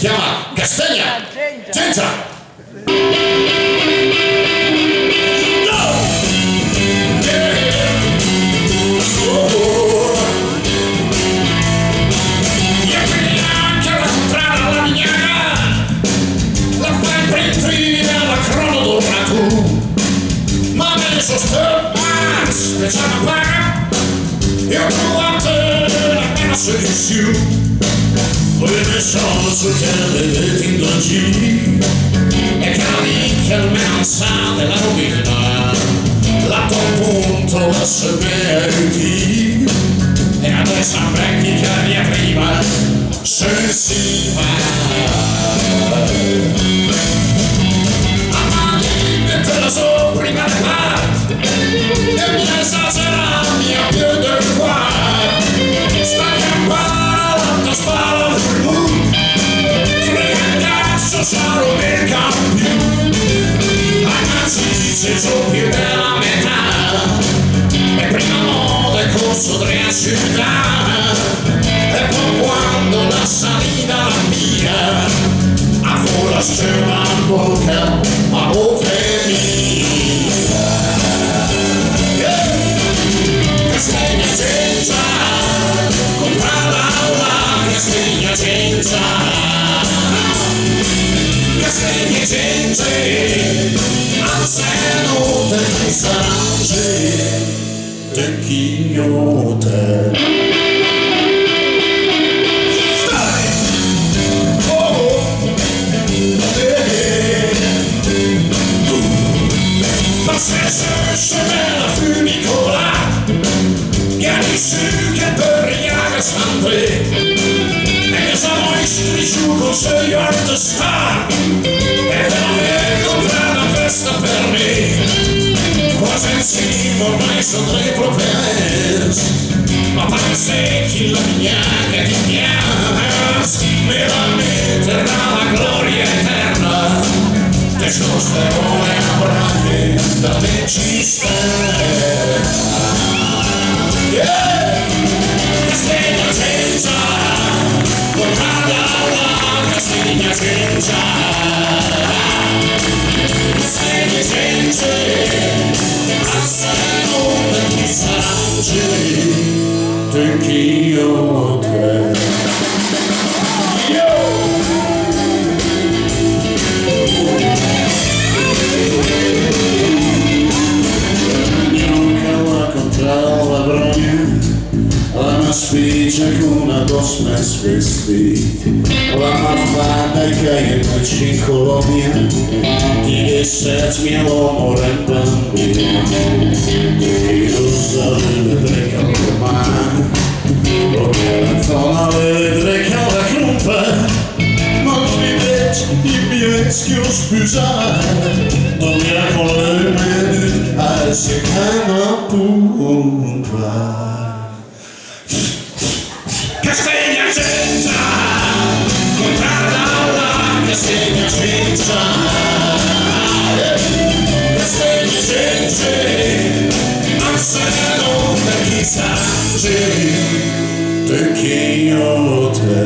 chiama Castagna Genza. Speciale paga, io trovate la pena su you. Dove sono su che ti indulgi e cari che almeno sa della rovina la tuo punto la severity e adesso vecchi che riapriva se si va a te la so prima di e mi esagera mia piede qua sta chiamando spara fregaccio sarò nel cambio ragazzi se sono più della metà e prima moda è corso della città e poi quando la salita la via a vola stella in bocca a bocca mia. Castagna Genza, comprala la Castagna Genza. Castagna Genza, al seno del sangue, del chiote. Ma se bella funicola su che per sempre e che siamo istrigiuto se io arte sta e deve comprare una festa per me quasi insieme ormai sono tre propers ma pare se chi la vignaga di pias me la metterà la gloria eterna testosterone a bracche da decista. Castagna Genza, comprala la Castagna Genza. Castagna Genza, al seno del sangue, del chiote. Specie con una dosma svestiti la malfata che è qui in colonia di che sets mia l'uomo e bambino che lo sa vedere che ormai lo che la zona vedere che la crumpa non svidete i miei schio scusare non mi ha con le mani a se cana pumpa. Castagna Genza, comprala la Castagna Genza. Castagna Genza, al seno del sangue, del chiote.